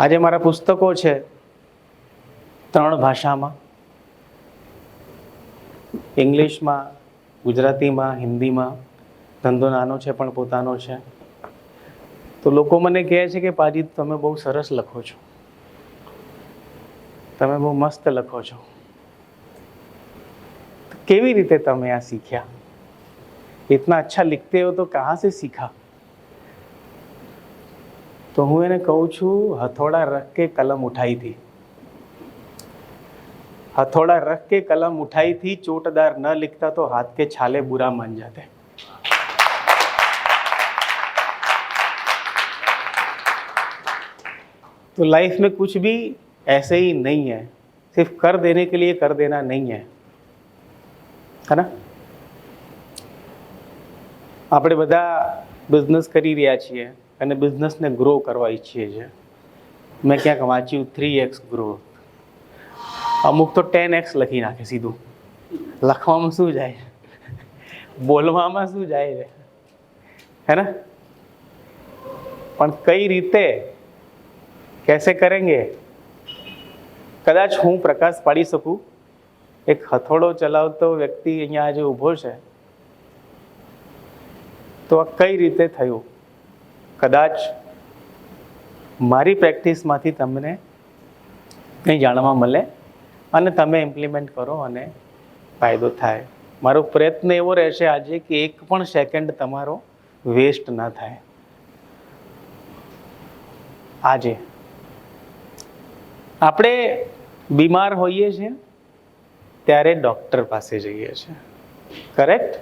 આજે મારા પુસ્તકો છે 3 ભાષામાં, ઇંગ્લિશમાં, ગુજરાતીમાં, હિન્દીમાં. ધંધો નાનો છે પણ પોતાનો છે. તો લોકો મને કહે છે કે પાજી તમે બહુ સરસ લખો છો, તમે બહુ મસ્ત લખો છો. કેવી રીતે તમે આ सीखा? इतना अच्छा लिखते हो तो कहाँ से सीखा? तो હું એને કહું છું, હથોડા રખ के कलम उठाई थी, हथौड़ा रख के कलम उठाई थी, चोटदार न लिखता तो हाथ के छाले बुरा मान जाते. तो लाइफ में कुछ भी ऐसे ही नहीं है, सिर्फ कर देने के लिए कर देना नहीं है, है ना? આપણે બધા બિઝનેસ કરી રહ્યા છીએ અને બિઝનેસને ગ્રો કરવા ઈચ્છીએ છીએ. મેં ક્યાંક વાંચ્યું 3x ગ્રોથ, અમુક તો 10x લખી નાખે સીધું. લખવામાં શું જાય, બોલવામાં શું જાય છે, હે ને? પણ કઈ રીતે, कैसे करेंगे? કદાચ હું પ્રકાશ પાડી શકું. એક હથોડો ચલાવતો વ્યક્તિ અહીંયા આજે ઊભો છે, તો આ કઈ રીતે થયું? કદાચ મારી પ્રેક્ટિસમાંથી તમને કંઈ જાણવા મળે અને તમે ઇમ્પ્લિમેન્ટ કરો અને ફાયદો થાય. મારો પ્રયત્ન એવો રહેશે આજે કે એક પણ સેકન્ડ તમારો વેસ્ટ ના થાય. આજે આપણે બીમાર હોઈએ છીએ ત્યારે ડૉક્ટર પાસે જઈએ છીએ, કરેક્ટ?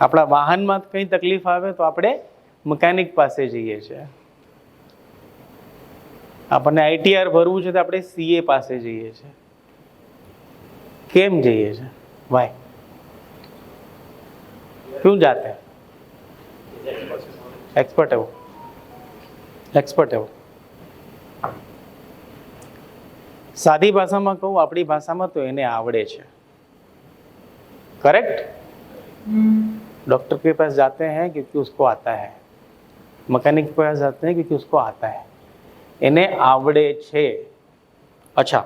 આપણા વાહનમાં કંઈ તકલીફ આવે તો આપણે મિકેનિક પાસે જઈએ છીએ. આપણને આઈટીઆર ભરવું છે તો આપણે સીએ પાસે જઈએ છીએ. કેમ જઈએ છીએ? વાય क्यों जाते हैं? एक्सपर्ट है वो, एक्सपर्ट है वो. સાદી ભાષામાં કહું, આપણી ભાષામાં તો એને આવડે છે, करेक्ट? डॉक्टर के पास जाते हैं क्योंकि उसको आता है, मैकेनिक के पास जाते हैं क्योंकि उसको आता है, એને આવડે છે. અચ્છા,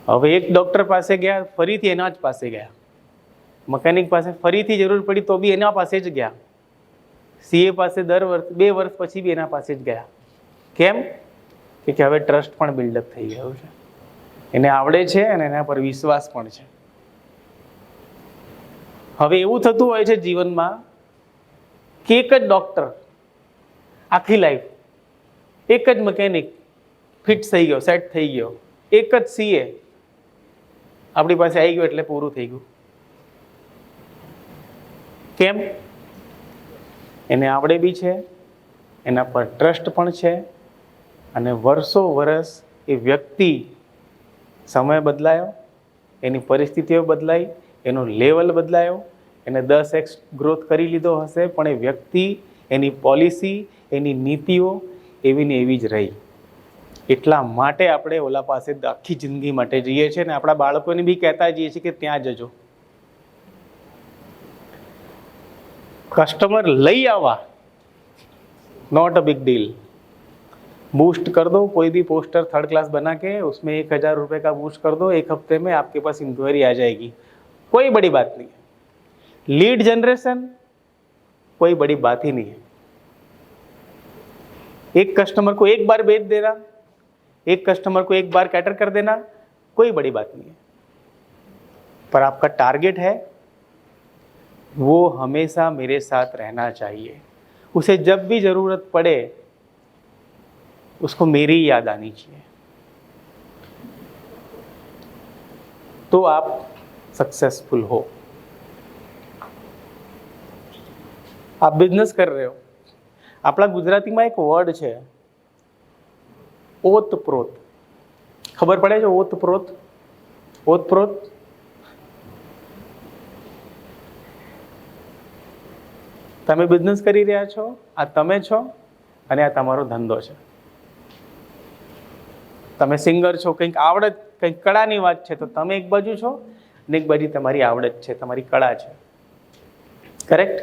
હવે એક ડૉક્ટર પાસે ગયા, ફરીથી એના જ પાસે ગયા. મકેનિક પાસે ફરીથી જરૂર પડી તો બી એના પાસે જ ગયા. સીએ પાસે દર વર્ષ 2 વર્ષ પછી બી એના પાસે જ ગયા. કેમ? કે હવે ટ્રસ્ટ પણ બિલ્ડઅપ થઈ ગયો છે, એને આવડે છે અને એના પર વિશ્વાસ પણ છે. હવે એવું થતું હોય છે જીવનમાં કે એક જ ડૉક્ટર આખી લાઈફ, એક જ મકેનિક ફિટ થઈ ગયો, સેટ થઈ ગયો, એક જ સીએ આપણી પાસે આવી ગયો એટલે પૂરું થઈ ગયું. કેમ? એને આવડે બી છે, એના પર ટ્રસ્ટ પણ છે, અને વર્ષો વર્ષ એ વ્યક્તિ, સમય બદલાયો, એની પરિસ્થિતિઓ બદલાઈ, એનો લેવલ બદલાયો, એને 10x ગ્રોથ કરી લીધો હશે, પણ એ વ્યક્તિ, એની પોલિસી, એની નીતિઓ એવી ને એવી જ રહી. એટલા માટે આપણે ઓલા પાસે આખી જિંદગી માટે જઈએ છીએ ને આપણા બાળકોને બી કહેતા જઈએ છીએ કે ત્યાં જજો. कस्टमर लई आवा, not a big deal. Boost कर दो, कोई भी पोस्टर 3rd क्लास बना के उसमें 1000 रुपये का बूस्ट कर दो, 1 हफ्ते में आपके पास इंक्वायरी आ जाएगी, कोई बड़ी बात नहीं है. लीड जनरेशन कोई बड़ी बात ही नहीं है. एक कस्टमर को एक बार बेच देना, एक कस्टमर को एक बार कैटर कर देना, कोई बड़ी बात नहीं है. पर आपका टारगेट है वो हमेशा मेरे साथ रहना चाहिए, उसे जब भी ज़रूरत पड़े उसको मेरी याद आनी चाहिए, तो आप सक्सेसफुल हो. आप बिजनेस कर रहे हो. આપણા ગુજરાતીમાં એક વર્ડ છે ઓતપ્રોત. ખબર પડે છે ઓતપ્રોત? ઓતપ્રોત તમે બિઝનેસ કરી રહ્યા છો, આ તમે છો અને આ તમારો ધંધો છે. તમે સિંગર છો, કંઈક આવડત, કંઈક કળાની વાત છે તો તમે એક બાજુ છો અને એક બાજુ તમારી આવડત છે, તમારી કળા છે, કરેક્ટ?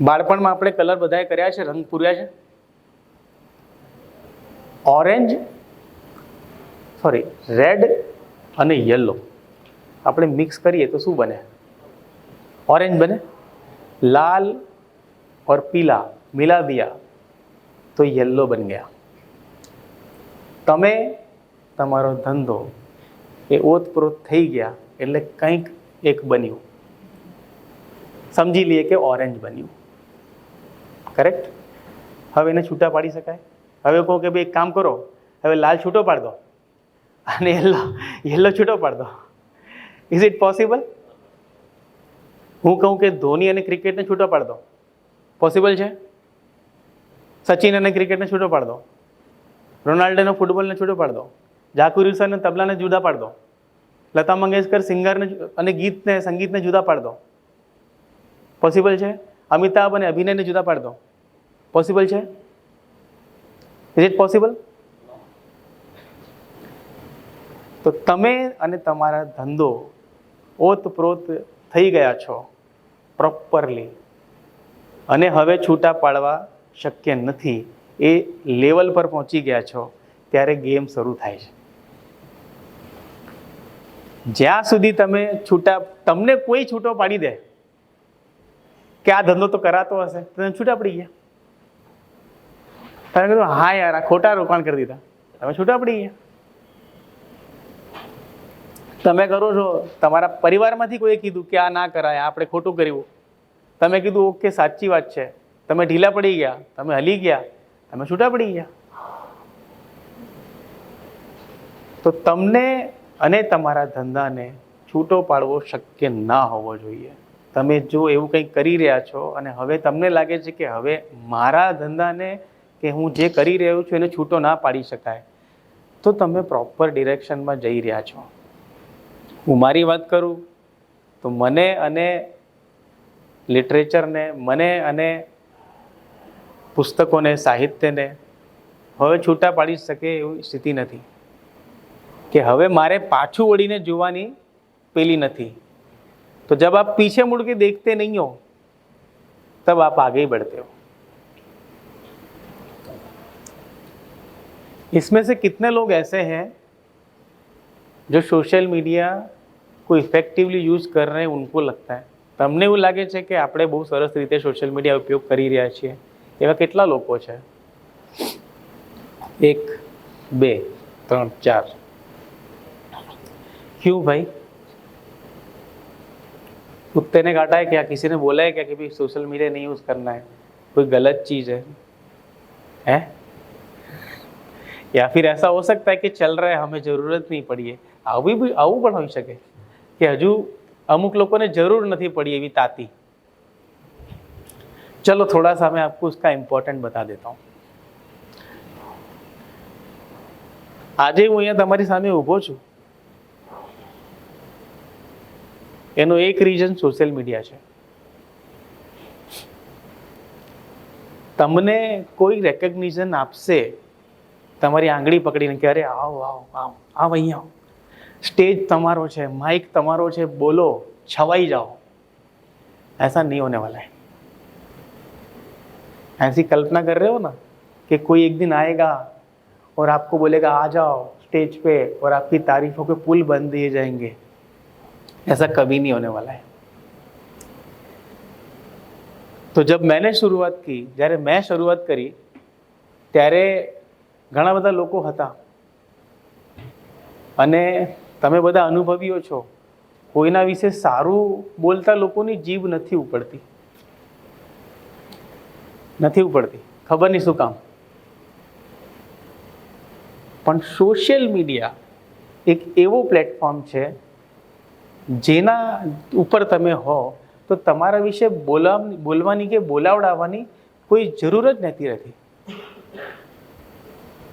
બાળપણમાં આપણે કલર બધાએ કર્યા છે, રંગ પૂર્યા છે. ઓરેન્જ રેડ અને યલો આપણે મિક્સ કરીએ તો શું બને? ऑरेंज बने. लाल और पीला मिला दिया तो येलो बन गया. તમે તમારો ધંધો એ ઓતપ્રોત થઈ ગયા એટલે કંઈક એક બન્યું. સમજી લઈએ કે ઓરેન્જ બન્યું. કરેક્ટ. હવે એને છૂટા પાડી શકાય? હવે કહો કે ભાઈ એક કામ કરો, હવે લાલ છૂટો પાડ દો અને યલો છૂટો પાડ દો. Is it possible? હું કહું કે ધોની અને ક્રિકેટને છૂટો પાડ દો, પોસિબલ છે? સચિન અને ક્રિકેટને છૂટો પાડ દો, રોનાલ્ડોને ફૂટબોલને છૂટો પાડ દો, જાકુર હુસેન તબલાને જુદા પાડ દો, લતા મંગેશકર સિંગરને અને ગીતને સંગીતને જુદા પાડ દો, પોસિબલ છે? અમિતાભ અને અભિનયને જુદા પાડ દો, પોસિબલ છે? Is it possible? તો તમે અને તમારા ધંધો ઓતપ્રોત થઈ ગયા છો પ્રોપરલી અને હવે છૂટા પાડવા શક્ય નથી, એ લેવલ પર પહોંચી ગયા છો, ત્યારે ગેમ શરૂ થાય છે. જ્યાં સુધી તમે તમને કોઈ છૂટો પાડી દે કે આ ધંધો તો કરાતો હશે, તમે છૂટા પડી ગયા. તમે કીધું હા યાર આ ખોટા રોકાણ કરી દીધા, તમે છૂટા પડી ગયા. તમે કરો છો, તમારા પરિવારમાંથી કોઈએ કીધું કે આ ના કરાય, આપણે ખોટું કર્યું, તમે કીધું ઓકે સાચી વાત છે, તમે ઢીલા પડી ગયા, તમે હલી ગયા, તમે છૂટા પડી ગયા. તો તમને અને તમારા ધંધાને છૂટો પાડવો શક્ય ના હોવો જોઈએ. તમે જો એવું કંઈક કરી રહ્યા છો અને હવે તમને લાગે છે કે હવે મારા ધંધાને કે હું જે કરી રહ્યો છું એને છૂટો ના પાડી શકાય, તો તમે પ્રોપર ડિરેક્શનમાં જઈ રહ્યા છો. હું મારી વાત કરું તો મને અને લિટરેચરને, મને અને પુસ્તકોને, સાહિત્યને હવે છૂટા પાડી શકે એવી સ્થિતિ નથી કે હવે મારે પાછું વળીને જોવાની પેલી નથી. तो जब आप पीछे मुड़ के देखते नहीं हो तब आप आगे ही बढ़ते हो. इसमें से कितने लोग ऐसे हैं जो सोशल मीडिया को इफेक्टिवली यूज कर रहे हैं, उनको लगता है, તમને એવું લાગે છે કે આપણે બહુ સરસ રીતે સોશિયલ મીડિયા ઉપયોગ કરી રહ્યા છીએ? એવા કેટલા લોકો છે? 1 2 3 4. क्यों भाई? कुत्ते ने काटा है क्या? किसी ने बोला है क्या कि भाई सोशल मीडिया नहीं यूज करना है, कोई गलत चीज है? या फिर ऐसा हो सकता है कि चल रहा है, हमें जरूरत नहीं पड़ी है. આવું પણ હોઈ શકે કે હજુ અમુક લોકોને જરૂર નથી પડી એવી તાતી. चलो थोड़ा सा मैं आपको उसका इम्पोर्टेंट बता देता हूँ. આજે હું અહીંયા તમારી સામે ઊભો છું, એનો એક રીઝન સોશિયલ મીડિયા છે. તમને કોઈ રેકગ્નિશન આપશે તમારી આંગળી પકડીને કે અરે આવો આવો આવો આવ અહીંયા આવો, स्टेज તમારો છે, माइक તમારો છે, बोलो, छवाई जाओ, ऐसा नहीं होने वाला है. ऐसी कल्पना कर रहे हो ना कि कोई एक दिन आएगा और आपको बोलेगा आ जाओ स्टेज पे और आपकी तारीफों के पुल बन दिए जाएंगे, ऐसा कभी नहीं होने वाला है. तो जब मैंने शुरुआत की, જ્યારે મેં શરૂઆત કરી ત્યારે ઘણા બધા લોકો હતા અને તમે બધા અનુભવીઓ છો, કોઈના વિશે સારું બોલતા લોકોની જીભ નથી ઉપડતી, ખબર નહીં શું કામ. પણ સોશિયલ મીડિયા એક એવો પ્લેટફોર્મ છે જેના ઉપર તમે હો તો તમારા વિશે બોલવાની કે બોલાવડાવવાની કોઈ જરૂર જ નથી રહેતી.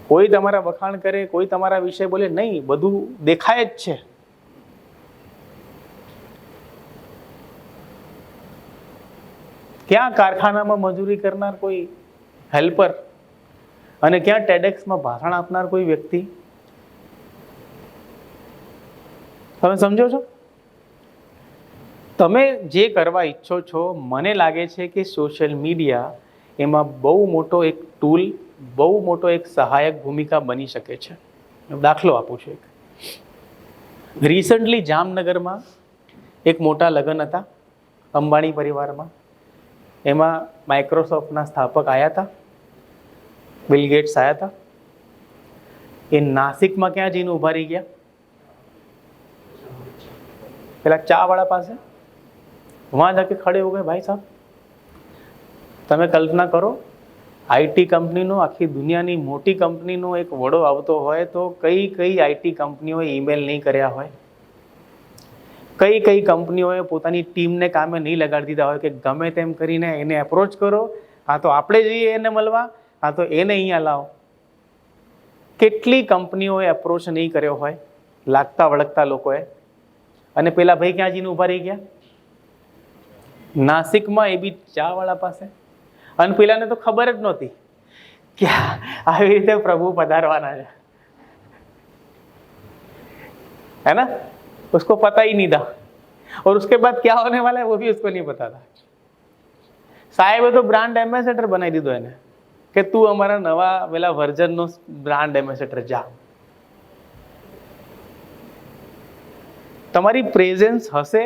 કોઈ તમારા વખાણ કરે, કોઈ તમારા વિશે બોલે નહીં, બધું દેખાય જ છે. ક્યાં કારખાનામાં મજૂરી કરનાર કોઈ હેલ્પર અને ક્યાં ટેડેક્સમાં ભાષણ આપનાર કોઈ વ્યક્તિ? તમે સમજો છો? તમે જે કરવા ઈચ્છો છો, મને લાગે છે કે સોશિયલ મીડિયા એમાં બહુ મોટો એક ટૂલ, બહુ મોટો એક સહાયક ભૂમિકા બની શકે છે. દાખલો આપું છું. રિસન્ટલી જામનગરમાં એક મોટા લગ્ન હતા અંબાણી પરિવારમાં. એમાં માઇક્રોસોફ્ટના સ્થાપક આવ્યા હતા, બિલ ગેટ્સ આવ્યા હતા. એ નાસિકમાં ક્યાં જઈને ઊભા રહી ગયા? પેલા ચા વાળા પાસે. वहाँ जाके खड़े हो गए. भाई साहब, તમે કલ્પના કરો, આઈટી કંપનીનો, આખી દુનિયાની મોટી કંપનીનો એક વડો આવતો હોય તો કઈ કઈ આઈટી કંપનીઓએ ઈમેલ નહીં કર્યા હોય, કઈ કઈ કંપનીઓએ પોતાની ટીમને કામે નહીં લગાડી દીધા હોય કે ગમે તેમ કરીને એને એપ્રોચ કરો, હા તો આપણે જઈએ એને મળવા, હા તો એને અહીંયા લાવો. કેટલી કંપનીઓએ એપ્રોચ નહીં કર્યો હોય લાગતા વળગતા લોકોએ, અને પેલા ભાઈ ક્યાં જઈને ઊભા રહી ગયા? નાસિકમાં, એ બી ચા વાળા પાસે. અને પેલાને તો ખબર જ નહોતી કે આવી રીતે પ્રભુ પધારવાના છે, है ना? उसको पता ही नहीं था, और उसके बाद क्या होने वाला है वो भी उसको नहीं पता था. સાહેબે તો બ્રાન્ડ એમ્બેસેડર બનાવી દીધો એને કે તું અમારા નવા પેલા વર્ઝનનો બ્રાન્ડ એમ્બેસેડર જા. તમારી પ્રેઝન્સ હશે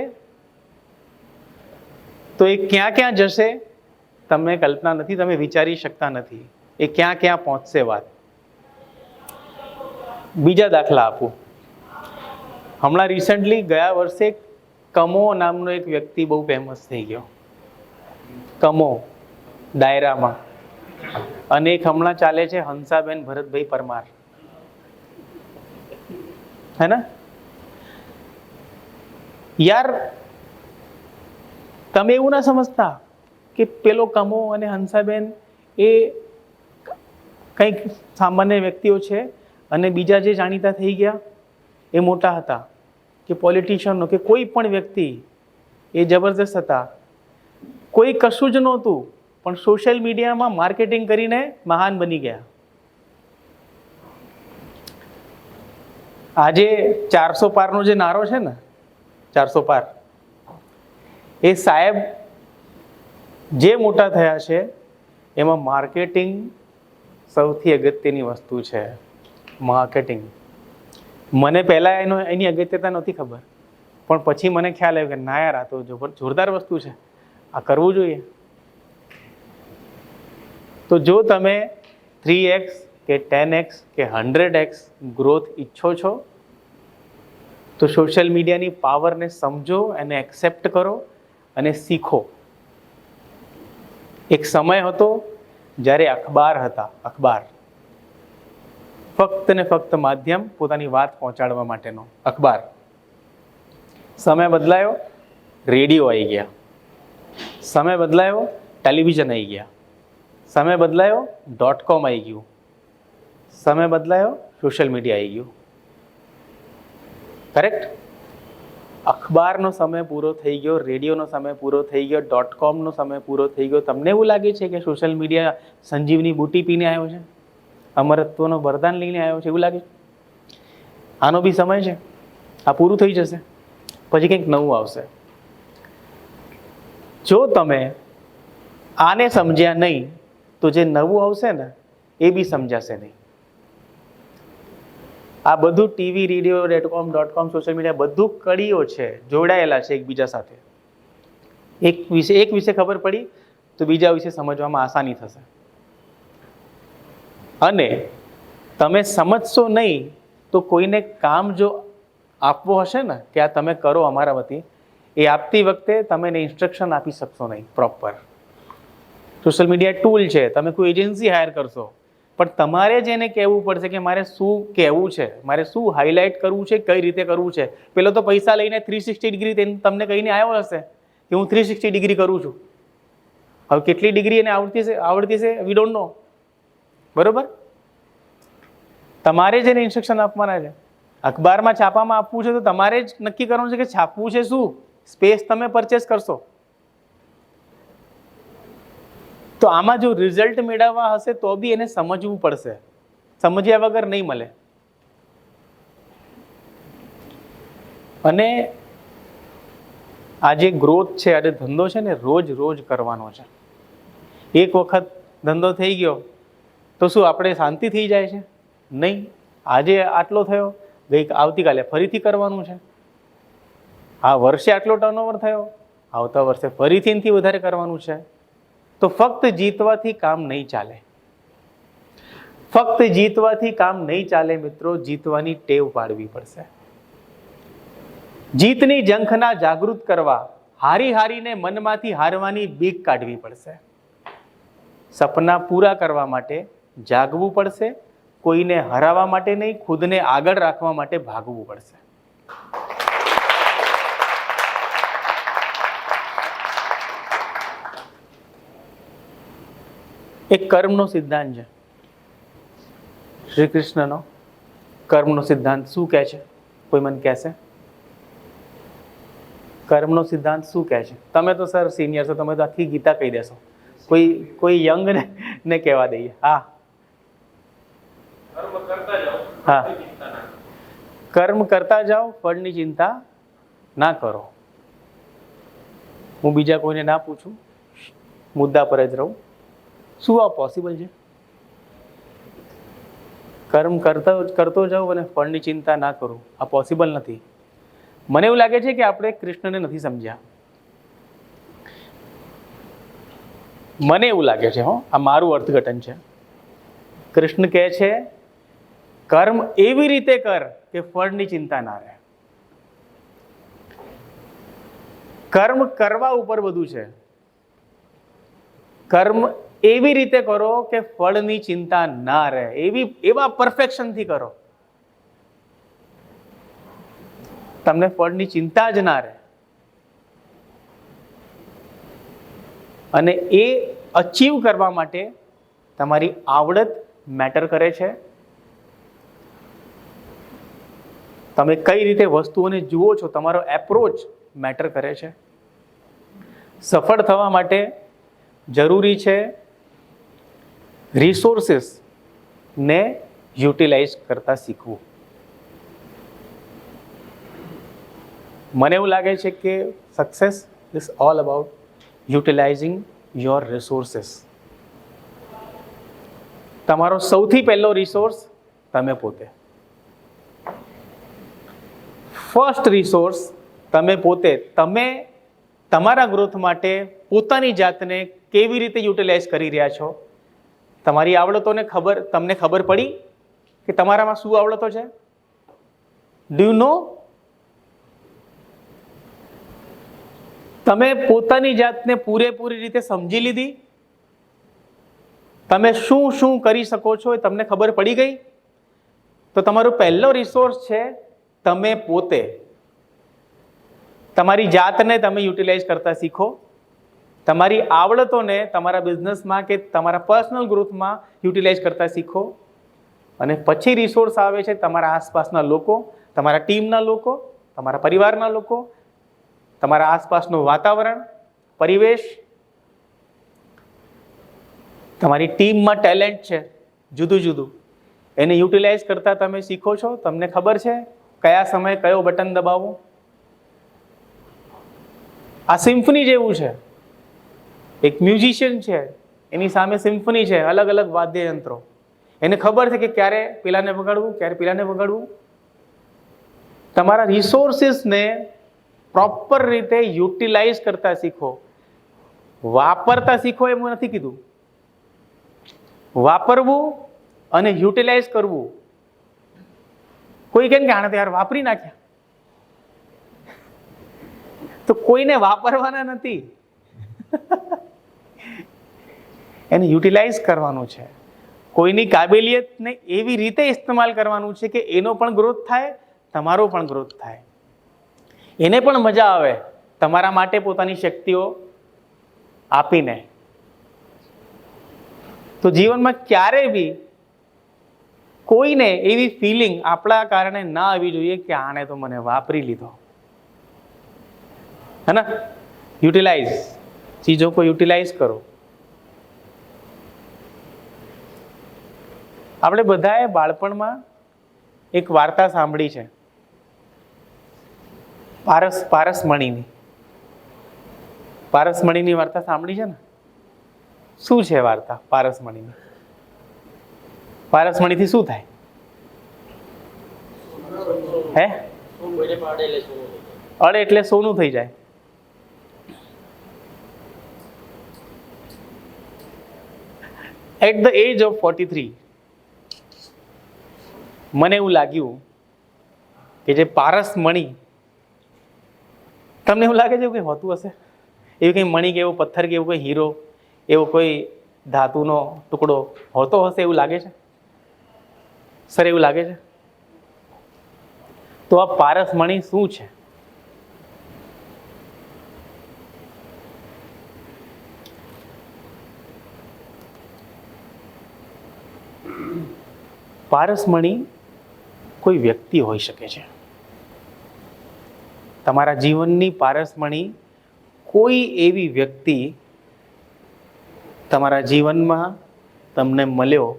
તો એ ક્યાં ક્યાં જશે તમે કલ્પના નથી, તમે વિચારી શકતા નથી એ ક્યાં ક્યાં પહોંચશે વાત. બીજા દાખલા આપું. હમણાં રિસન્ટલી ગયા વર્ષે કમો નામનો એક વ્યક્તિ બહુ ફેમસ થઈ ગયો, કમો ડાયરામાં. અને એક હમણાં ચાલે છે હંસાબેન ભરતભાઈ પરમાર, હે ને? યાર તમે એવું ના સમજતા કે પેલો કમો અને હંસાબેન એ કંઈક સામાન્ય વ્યક્તિઓ છે અને બીજા જે જાણીતા થઈ ગયા એ મોટા હતા, કે પોલિટિશિયનો કે કોઈ પણ વ્યક્તિ એ જબરદસ્ત હતા. કોઈ કશું જ નહોતું પણ સોશિયલ મીડિયામાં માર્કેટિંગ કરીને મહાન બની ગયા. આજે 400 પારનો જે નારો છે ને, 400 પાર, એ સાહેબ જે મોટા થયા છે એમાં માર્કેટિંગ સૌથી અગત્યની વસ્તુ છે. માર્કેટિંગ. મને પહેલાં એની અગત્યતા નહોતી ખબર, પણ પછી મને ખ્યાલ આવ્યો કે ના યાર, આ તો જોરદાર વસ્તુ છે, આ કરવું જોઈએ. તો જો તમે 3x કે 10x કે 100x ગ્રોથ ઈચ્છો છો તો સોશિયલ મીડિયાની પાવરને સમજો, એને એક્સેપ્ટ કરો અને શીખો. એક સમય હતો જ્યારે અખબાર હતા, અખબાર ફક્ત ને ફક્ત માધ્યમ પોતાની વાત પહોંચાડવા માટેનો, અખબાર. સમય બદલાયો, રેડિયો આવી ગયા. સમય બદલાયો, ટેલિવિઝન આવી ગયા. સમય બદલાયો, .com આવી ગયું. સમય બદલાયો, સોશિયલ મીડિયા આવી ગયું. કરેક્ટ? અખબારનો સમય પૂરો થઈ ગયો, રેડિયોનો સમય પૂરો થઈ ગયો, .comનો સમય પૂરો થઈ ગયો. તમને એવું લાગે છે કે સોશિયલ મીડિયા સંજીવની બુટી પીને આવ્યો છે, અમરત્વનો વરદાન લઈને આવ્યો છે, એવું લાગે? આનો બી સમય છે, આ પૂરું થઈ જશે, પછી કંઈક નવું આવશે. જો તમે આને સમજ્યા નહીં તો જે નવું આવશે ને એ બી સમજાશે નહીં. આ બધું TV, radio, .com, social media બધું કડીઓ છે, જોડાયેલા છે એકબીજા સાથે. એક વિશે ખબર પડી તો બીજા વિશે સમજવામાં આસાની થશે. અને તમે સમજશો નહીં તો કોઈને કામ જો આપવો હશે ને કે આ તમે કરો અમારા વતી, એ આપતી વખતે તમે એને ઇન્સ્ટ્રક્શન આપી શકશો નહીં પ્રોપર. સોશિયલ મીડિયા ટૂલ છે, તમે કોઈ એજન્સી હાયર કરશો પણ તમારે જ એને કહેવું પડશે કે મારે શું કહેવું છે, મારે શું હાઇલાઇટ કરવું છે, કઈ રીતે કરવું છે. પેલો તો પૈસા લઈને 360 ડિગ્રી તમને કહીને આવ્યો હશે કે હું 360 ડિગ્રી કરું છું. હવે કેટલી ડિગ્રી એને આવડતી છે વી ડોન્ટ નો. બરોબર? તમારે જ એને ઇન્સ્ટ્રક્શન આપવાના છે. અખબારમાં છાપામાં આપવું છે તો તમારે જ નક્કી કરવાનું છે કે છાપવું છે શું. સ્પેસ તમે પરચેસ કરશો. તો આમાં જો રિઝલ્ટ મેળવવા હશે તો બી એને સમજવું પડશે, સમજ્યા વગર નહીં મળે. અને આ જે ગ્રોથ છે, આ જે ધંધો છે ને, રોજ રોજ કરવાનો છે. એક વખત ધંધો થઈ ગયો તો શું આપણે શાંતિ થઈ જાય છે? નહીં. આજે આટલો થયો, આવતીકાલે ફરીથી કરવાનું છે. આ વર્ષે આટલો ટર્નઓવર થયો, આવતા વર્ષે ફરીથી એનાથી વધારે કરવાનું છે. તો ફક્ત જીતવાથી કામ નહીં ચાલે. ફક્ત જીતવાથી કામ નહીં ચાલે મિત્રો, જીતવાની ટેવ પાડવી પડશે. જીતની ઝંખના જાગૃત કરવા, હારી હારીને મનમાંથી હારવાની બીક કાઢવી પડશે. સપના પૂરા કરવા માટે જાગવું પડશે. કોઈને હરાવવા માટે નહીં, ખુદને આગળ રાખવા માટે ભાગવું પડશે. એક કર્મનો સિદ્ધાંત છે શ્રી કૃષ્ણનો. કર્મનો સિદ્ધાંત શું કહે છે? કોઈ મને કહેશે? કર્મનો સિદ્ધાંત શું કહે છે? તમે તો સર સિનિયર છો, તમે તો આખી ગીતા કહી દેશો. કોઈ યંગ ને કહેવા દઈએ. હા, હા, કર્મ કરતા જાઓ, ફળની ચિંતા ના કરો. હું બીજા કોઈને ના પૂછું, મુદ્દા પર જ રહું. શું આ પોસિબલ છે? કર્મ કરતો જાઉં અને ફળની ચિંતા ના કરું, આ પોસિબલ નથી. મને એવું લાગે છે કે આપણે કૃષ્ણને નથી સમજ્યા. મને એવું લાગે છે, આ મારું અર્થઘટન છે. કૃષ્ણ કહે છે કર્મ એવી રીતે કર કે ફળની ચિંતા ના રહે. કર્મ કરવા ઉપર બધું છે. કર્મ એવી રીતે કરો કે ફળની ચિંતા ના રહે. એવા પરફેક્શનથી કરો તમને ફળની ચિંતા જ ના રહે. અને એ અચીવ કરવા માટે તમારી આવડત મેટર કરે છે. તમે કઈ રીતે વસ્તુઓને જુઓ છો, તમારો એપ્રોચ મેટર કરે છે. સફળ થવા માટે જરૂરી છે રિસોર્સિસ ને યુટિલાઇઝ કરતા શીખવું. મને એવું લાગે છે કે success is all about utilising your resources. તમારો સૌથી પહેલો રિસોર્સ તમે પોતે. ફર્સ્ટ રિસોર્સ તમે પોતે. તમે તમારા ગ્રોથ માટે પોતાની જાતને કેવી રીતે યુટિલાઇઝ કરી રહ્યા છો? તમારી આવડતોને તમને ખબર પડી કે તમારામાં શું આવડતો છે? Do you know? તમે પોતાની જાતને પૂરેપૂરી રીતે સમજી લીધી? તમે શું શું કરી શકો છો એ તમને ખબર પડી ગઈ? તો તમારો પહેલો રિસોર્સ છે તમે પોતે. તમારી જાતને તમે યુટિલાઇઝ કરતા શીખો. તમારી આવડતોને તમારા બિઝનેસમાં કે તમારા પર્સનલ ગ્રોથમાં યુટિલાઇઝ કરતા શીખો. અને પછી રિસોર્સ આવે છે તમારા આસપાસના લોકો, તમારા ટીમના લોકો, તમારા પરિવારના લોકો, તમારા આસપાસનું વાતાવરણ, પરિવેશ. તમારી ટીમમાં ટેલેન્ટ છે જુદું જુદું, એને યુટિલાઇઝ કરતા તમે શીખો છો. તમને ખબર છે કયા સમયે કયો બટન દબાવવું. આ સિમ્ફની જેવું છે. એક મ્યુઝિશિયન છે, એની સામે સિમ્ફની છે, અલગ અલગ વાદ્યયંત્રો. એને ખબર છે કે ક્યારે પેલાને વગાડવું, ક્યારે પેલાને વગાડવું. તમારા રિસોર્સિસને પ્રોપર રીતે યુટિલાઇઝ કરતા શીખો. વાપરતા શીખો એમ નથી કીધું. વાપરવું અને યુટિલાઇઝ કરવું. કોઈ કહે કે આને તો યાર વાપરી નાખ્યા, તો કોઈને વાપરવાના નથી. એને યુટિલાઇઝ કરવાનું છે. કોઈની કાબેલિયતને એવી રીતે ઇસ્તેમાલ કરવાનું છે કે એનો પણ ગ્રોથ થાય, તમારો પણ ગ્રોથ થાય, એને પણ મજા આવે તમારા માટે પોતાની શક્તિઓ આપીને. તો જીવનમાં ક્યારેય બી કોઈને એવી ફિલિંગ આપણા કારણે ના આવી જોઈએ કે આને તો મને વાપરી લીધો. है ना? यूटिलाइज, चीजों को यूटिलाइज करो. આપણે બધાએ બાળપણમાં એક વાર્તા સાંભળી છે પારસમણીની. પારસમણીની વાર્તા સાંભળી છે ને? શું છે વાર્તા પારસમણીની? પારસમણીથી શું થાય? હે? અડે એટલે સોનું થઈ જાય. એટ ધ એજ ઓફ 43 મને એવું લાગ્યું કે જે પારસમણી, તમને એવું લાગે છે એવું કંઈ હોતું હશે? એવી કંઈ મણી કે એવો પથ્થર કે એવું કોઈ હીરો, એવો કોઈ ધાતુનો ટુકડો હોતો હશે એવું લાગે છે સર? એવું લાગે છે? તો આ પારસમણી શું છે? પારસમણી કોઈ વ્યક્તિ હોઈ શકે છે. તમારા જીવનની પારસમણી કોઈ એવી વ્યક્તિ તમારા જીવનમાં તમને મળ્યો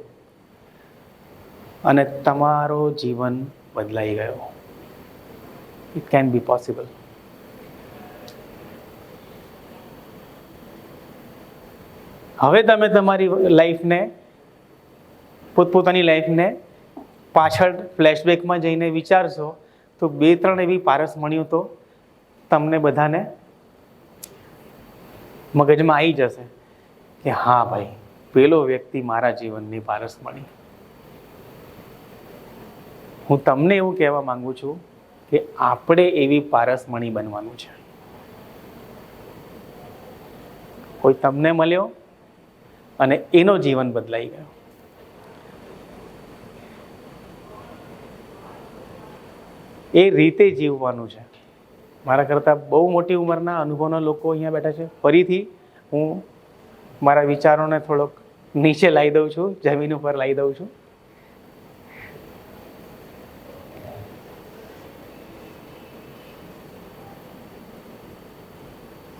અને તમારો જીવન બદલાઈ ગયો. It can be possible. હવે તમે તમારી લાઈફને, પોતપોતાની લાઈફને પાછળ ફ્લેશબેકમાં જઈને વિચારશો તો 2-3 એવી પારસમણીઓ તો તમને બધાને મગજમાં આવી જશે કે હા ભાઈ, પેલો વ્યક્તિ મારા જીવનની પારસમણી. હું તમને એવું કહેવા માંગુ છું કે આપણે એવી પારસમણી બનવાનું છે. કોઈ તમને મળ્યો અને એનો જીવન બદલાઈ ગયો. એ રીતે જીવવાનું છે. મારા કરતાં બહુ મોટી ઉંમરના અનુભવના લોકો અહીંયા બેઠા છે. ફરીથી હું મારા વિચારોને થોડોક નીચે લાવી દઉં છું, જમીન ઉપર લાવી દઉં છું.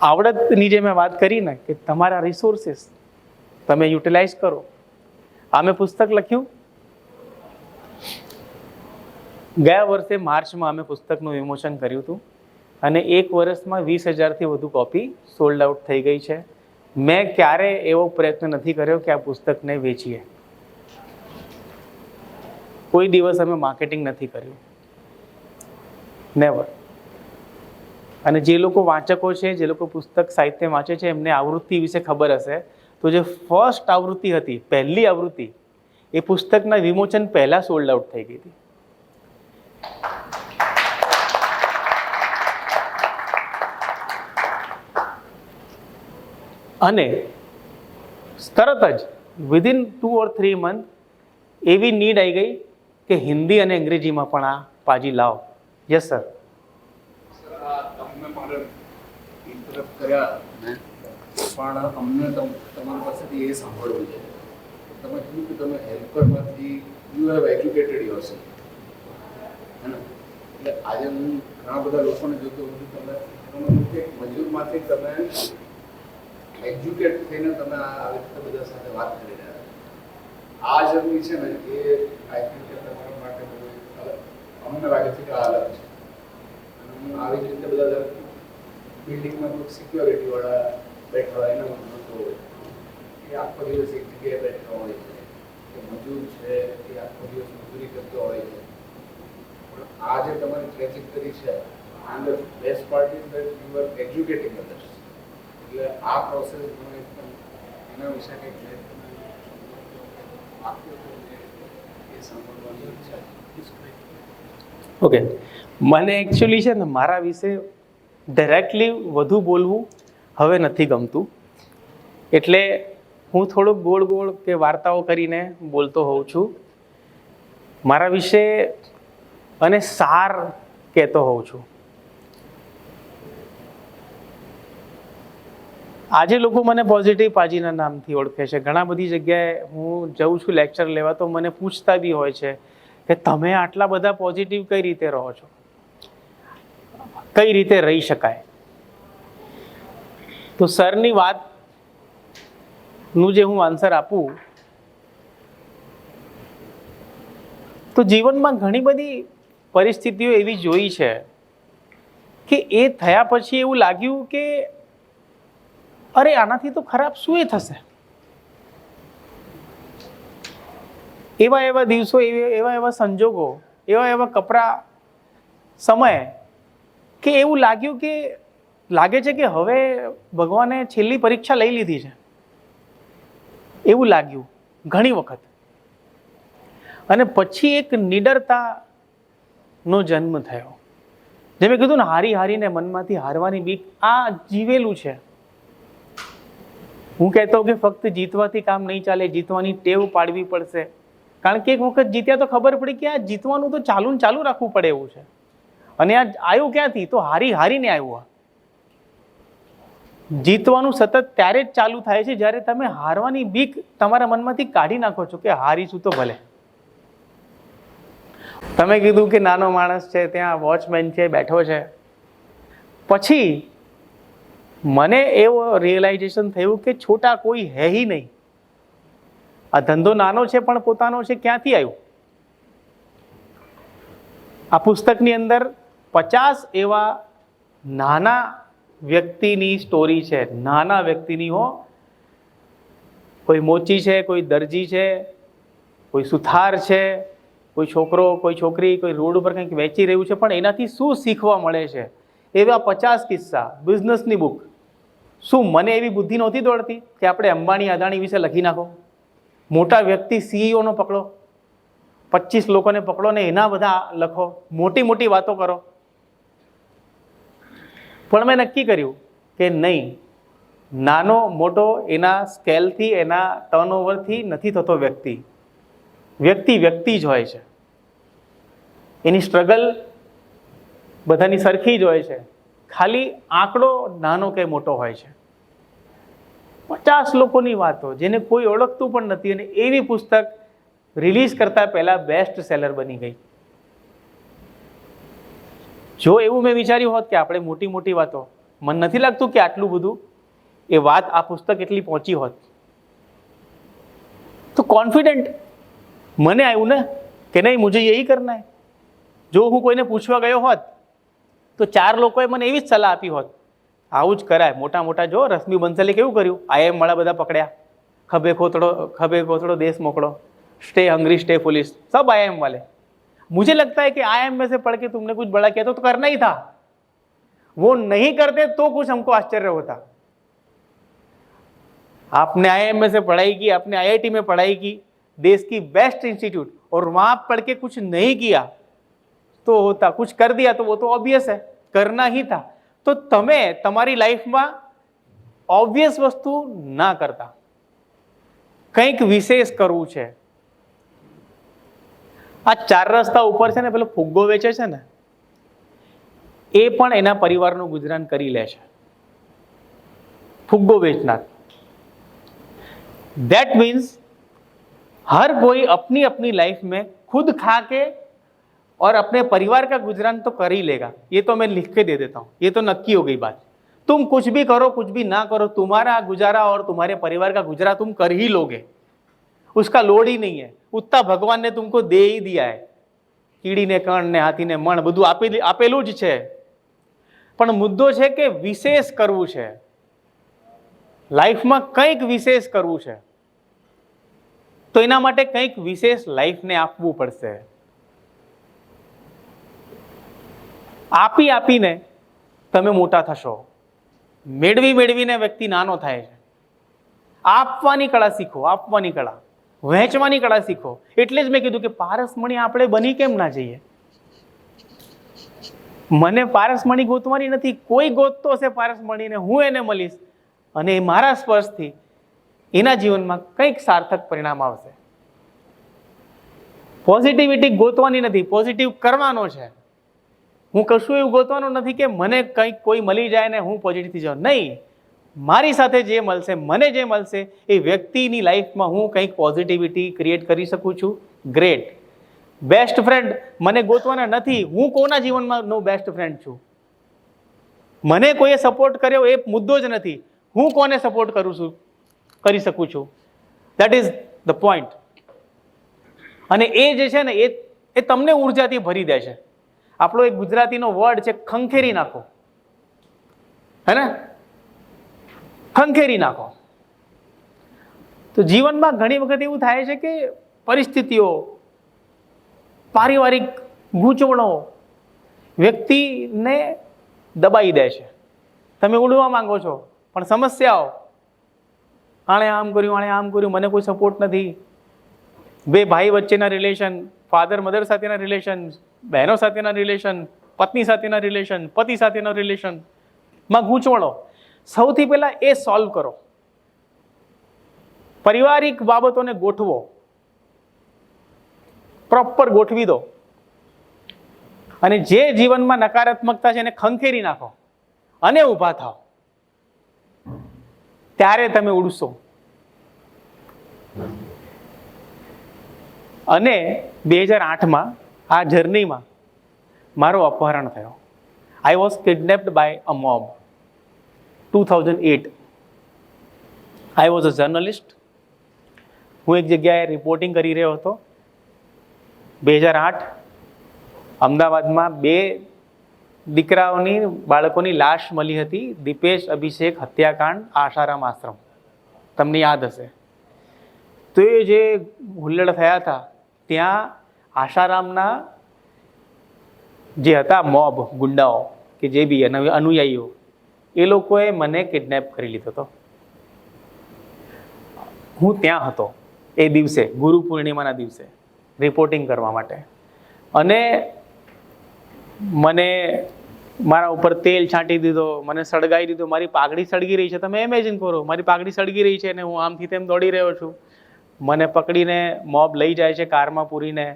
આવડતની જે મેં વાત કરી ને કે તમારા રિસોર્સિસ તમે યુટિલાઇઝ કરો. આ મેં પુસ્તક લખ્યું ગયા વર્ષે માર્ચમાં. અમે પુસ્તકનું વિમોચન કર્યું હતું અને 1 વર્ષમાં 20,000થી વધુ કોપી સોલ્ડ આઉટ થઈ ગઈ છે. મેં ક્યારે એવો પ્રયત્ન નથી કર્યો કે આ પુસ્તકને વેચીએ. કોઈ દિવસ અમે માર્કેટિંગ નથી કર્યું, નેવર. અને જે લોકો વાંચકો છે, જે લોકો પુસ્તક સાહિત્ય વાંચે છે, એમને આવૃત્તિ વિશે ખબર હશે. તો જે ફર્સ્ટ આવૃત્તિ હતી, પહેલી આવૃત્તિ, એ પુસ્તકના વિમોચન પહેલાં સોલ્ડ આઉટ થઈ ગઈ હતી. અને તરત જ વિધિન 2 or 3 મંથ એવી નીડ આવી ગઈ કે હિન્દી અને અંગ્રેજીમાં પણ આ પાજી લાવો. Yes sir. તમે મારે ઇન્ટરપ્ટ કર્યા પણ અમને તમારી પાસેથી એ સાંભળવું છે. તમે કીધું કે તમે હેલ્પરમાંથી યુ હેવ એજ્યુકેટેડ યોરસેલ્ફ, હે ને? એટલે આજે હું ઘણા બધા લોકોને જોતો હોઉં છું, તમે મજૂરમાંથી તમે એજ્યુકેટ થઈને તમે આવી રીતે બધા સાથે વાત કરી રહ્યા છો. આ જર્ની છે ને એ આઈ થિંક કે તમારા માટે બહુ અલગ, અમને લાગે છે કે આ અલગ છે. અને હું આવી જ રીતે બધા બિલ્ડિંગમાં કોઈ સિક્યોરિટીવાળા બેઠા હોય એના જોતો હોય, એ આખો દિવસ એક જગ્યાએ બેઠા હોય છે, કે મજૂર છે એ આખો દિવસ મજૂરી કરતો હોય છે. પણ આ જે તમારી ટ્રેજેક્ટરી છે, and the best part is that you are educating others. એટલે આ પ્રોસેસ મને એકદમ એના વિશે કંઈક એ સાંભળવાની ઈચ્છા છે. ઓકે, મને એકચ્યુઅલી છે ને મારા વિશે ડાયરેક્ટલી વધુ બોલવું હવે નથી ગમતું. એટલે હું થોડુંક ગોળ ગોળ કે વાર્તાઓ કરીને બોલતો હોઉં છું. મારા વિશે અને સાર કહેતો હોઉં છું. આજે લોકો મને પોઝિટિવ પાજીના નામથી ઓળખે છે. ઘણા બધી જગ્યાએ હું જઉં છું લેક્ચર લેવા તો મને પૂછતા બી હોય છે કે તમે આટલા બધા પોઝિટિવ કઈ રીતે રહો છો, કઈ રીતે રહી શકાય. તો સરની વાતનું જે હું આન્સર આપું તો જીવનમાં ઘણી બધી પરિસ્થિતિઓ એવી જોઈ છે કે એ થયા પછી એવું લાગ્યું કે અરે આનાથી તો ખરાબ શું એ થશે. એવા એવા દિવસો, એવા એવા સંજોગો, એવા એવા કપરા સમય કે એવું લાગે છે કે હવે ભગવાને છેલ્લી પરીક્ષા લઈ લીધી છે, એવું લાગ્યું ઘણી વખત. અને પછી એક નિડરતાનો જન્મ થયો. જે મેં કીધું ને, હારીને મનમાંથી હારવાની બીક, આ જીવેલું છે. હું કહેતો કે ફક્ત જીતવાથી કામ નહીં ચાલે, જીતવાની ટેવ પાડવી પડશે. કારણ કે એક વખત જીત્યા તો ખબર પડી કે આ જીતવાનું તો ચાલુ રાખવું પડે એવું છે. અને આ આવ્યું ક્યાંથી? તો હારીને આવ્યું. જીતવાનું સતત ત્યારે જ ચાલુ થાય છે જ્યારે તમે હારવાની બીક તમારા મનમાંથી કાઢી નાખો છો કે હારીશું તો ભલે. તમે કીધું કે નાનો માણસ છે, ત્યાં વોચમેન છે, બેઠો છે. પછી મને એવું રિયલાઇઝેશન થયું કે છોટા કોઈ હે ही નહીં. આ ધંધો નાનો છે પણ પોતાનો છે, ક્યાંથી આવ્યું? આ પુસ્તકની અંદર 50 એવા નાના વ્યક્તિની સ્ટોરી છે. નાના વ્યક્તિની હો. કોઈ મોચી છે, કોઈ દરજી છે, કોઈ સુથાર છે, કોઈ છોકરો, કોઈ છોકરી, કોઈ રોડ ઉપર કંઈક વેચી રહ્યું છે, પણ એનાથી શું શીખવા મળે છે, એવા 50 કિસ્સા. બિઝનેસની બુક. શું મને એવી બુદ્ધિ નહોતી દોડતી કે આપણે અંબાણી અદાણી વિશે લખી નાખો? મોટા વ્યક્તિ સીઈઓનો પકડો, 25 લોકોને પકડો ને એના બધા લખો, મોટી વાતો કરો. પણ મેં નક્કી કર્યું કે નહીં, નાનો મોટો એના સ્કેલથી, એના ટર્નઓવરથી નથી થતો વ્યક્તિ. વ્યક્તિ જ હોય છે. એની સ્ટ્રગલ બધાની સરખી જ હોય છે. ખાલી આંકડો નાનો કે મોટો હોય છે. 50 લોકોની વાતો જેને કોઈ ઓળખતું પણ નથી, અને એવી પુસ્તક રિલીઝ કરતા પહેલા બેસ્ટ સેલર બની ગઈ. જો એવું મેં વિચાર્યું હોત કે આપણે મોટી વાતો, મને નથી લાગતું કે આટલું બધું એ વાત આ પુસ્તક એટલી પહોંચી હોત. તો કોન્ફિડન્ટ મને આવ્યું ને કે નહીં, મુझे यही करना है. જો હું કોઈને પૂછવા ગયો હોત તો 4 લોકોએ મને એવી જ સલાહ આપી હોત, આવું જ કરાય. મોટા જો રશ્મિ બંસલે કેવું કર્યું, IIM વાળા બધા પકડ્યા, ખભે ખોતડો દેશ મોકળો, स्टे हंग्री स्टे पुलिस, सब IIM वाले. मुझे लगता है कि IIM में से पढ़ के तुमने कुछ बड़ा किया तो करना ही था. वो नहीं करते तो कुछ हमको आश्चर्य होता. आपने IIM में से पढ़ाई की, आपने IIT में पढ़ाई की, देश की बेस्ट इंस्टीट्यूट, और वहां पढ़ के कुछ नहीं किया तो होता, कुछ कर दिया तो वो तो ऑब्वियस है, करना ही था. तो તમે તમારી લાઈફમાં ઓબ્વિયસ વસ્તુ ના કરતા, કંઈક વિશેષ કરવું છે. આ 4 રસ્તા ઉપર છે ને, પેલો ફુગ્ગો વેચે છે ને, એ પણ એના પરિવારનું ગુજરાન કરી લે છે. फुग्गो बेचना. दैट मीन्स हर कोई अपनी अपनी लाइफ में खुद खा के और अपने परिवार का गुजरान तो कर ही लेगा. ये तो मैं लिख के दे देता हूँ, ये तो नक्की हो गई बात. तुम कुछ भी करो कुछ भी ना करो, तुम्हारा गुजारा और तुम्हारे परिवार का गुजारा तुम कर ही लोगे, उसका लोड ही नहीं है. उतना भगवान ने तुमको दे ही दिया है. કીડી ને કણ ને હાથી ને મણ બધું આપેલું જ છે. પણ મુદ્દો છે કે વિશેષ કરવું છે, લાઈફમાં કંઈક વિશેષ કરવું છે, તો એના માટે કંઈક વિશેષ લાઈફને આપવું પડશે. આપી આપીને તમે મોટા થશો, મેળવી મેળવીને વ્યક્તિ નાનો થાય છે. આપવાની કળા શીખો, આપવાની કળા, વહેંચવાની કળા શીખો. એટલે જ મેં કીધું કે પારસમણી આપણે બની કેમ ના જઈએ. મને પારસમણી ગોતવાની નથી, કોઈ ગોતતો હશે પારસમણીને, હું એને મળીશ અને મારા સ્પર્શથી એના જીવનમાં કંઈક સાર્થક પરિણામ આવશે. પોઝિટિવિટી ગોતવાની નથી, પોઝિટિવ કરવાનો છે. હું કશું એવું ગોતવાનું નથી કે મને કંઈક કોઈ મળી જાય ને હું પોઝિટિવ થઈ જાઉં. નહીં, મારી સાથે જે મળશે, મને જે મળશે એ વ્યક્તિની લાઈફમાં હું કંઈક પોઝિટિવિટી ક્રિએટ કરી શકું છું. ગ્રેટ. બેસ્ટ ફ્રેન્ડ મને ગોતવાના નથી, હું કોના જીવનમાં નો બેસ્ટ ફ્રેન્ડ છું. મને કોઈએ સપોર્ટ કર્યો એ મુદ્દો જ નથી, હું કોને સપોર્ટ કરું છું, કરી શકું છું. That is the point. અને એ જે છે ને એ તમને ઉર્જાથી ભરી દે છે. આપણો એક ગુજરાતીનો વર્ડ છે, ખંખેરી નાખો, હે ને. ખંખેરી નાખો. તો જીવનમાં ઘણી વખત એવું થાય છે કે પરિસ્થિતિઓ, પારિવારિક ગૂંચવણો વ્યક્તિને દબાઈ દે છે. તમે ઉડવા માંગો છો પણ સમસ્યાઓ, આણે આમ કર્યું, મને કોઈ સપોર્ટ નથી, બે ભાઈ વચ્ચેના રિલેશન, ફાધર મધર સાથેના રિલેશન, બહેનો સાથેના રિલેશન, પત્ની સાથેના રિલેશન, પતિ સાથેના રિલેશનમાં ગૂંચવણો. સૌથી પહેલા એ સોલ્વ કરો. પારિવારિક બાબતોને ગોઠવો, પ્રોપર ગોઠવી દો, અને જે જીવનમાં નકારાત્મકતા છે એને ખંખેરી નાખો અને ઊભા થાઓ. ત્યારે તમે ઉડશો. અને 2008માં આ જર્નીમાં મારું અપહરણ થયો. I was kidnapped by a mob. 2008 I was a journalist. હું એક જગ્યાએ રિપોર્ટિંગ કરી રહ્યો હતો. 2008 અમદાવાદમાં 2 દીકરાઓની, બાળકોની લાશ મળી હતી. દીપેશ અભિષેક હત્યાકાંડ, આશારામ આશ્રમ, તમને યાદ હશે. તો એ જે હુલ્લડ થયા હતા ત્યાં આશારામના જે હતા મોબ, ગુંડાઓ કે જે બી અનુયાયીઓ, એ લોકોએ મને કિડનેપ કરી લીધો હતો. હું ત્યાં હતો એ દિવસે, ગુરુ પૂર્ણિમાના દિવસે રિપોર્ટિંગ કરવા માટે. અને મને મારા ઉપર તેલ છાંટી દીધો, મને સળગાવી દીધો. મારી પાઘડી સળગી રહી છે, તમે ઇમેજિન કરો, મારી પાઘડી સળગી રહી છે અને હું આમથી તેમ દોડી રહ્યો છું. મને પકડીને મોબ લઈ જાય છે, કારમાં પૂરીને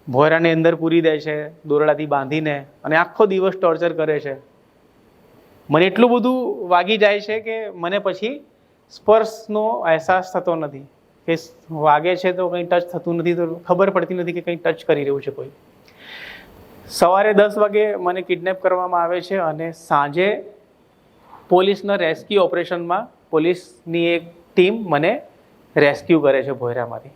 ભોયરાની અંદર પૂરી દે છે, દોરડાથી બાંધીને, અને આખો દિવસ ટોર્ચર કરે છે. મને એટલું બધું વાગી જાય છે કે મને પછી સ્પર્શનો અહેસાસ થતો નથી, કે વાગે છે તો કંઈ ટચ થતું નથી, તો ખબર પડતી નથી કે કંઈ ટચ કરી રહ્યું છે કોઈ. સવારે 10 વાગે મને કિડનેપ કરવામાં આવે છે અને સાંજે પોલીસના રેસ્ક્યુ ઓપરેશનમાં પોલીસની એક ટીમ મને રેસ્ક્યુ કરે છે ભોયરામાંથી.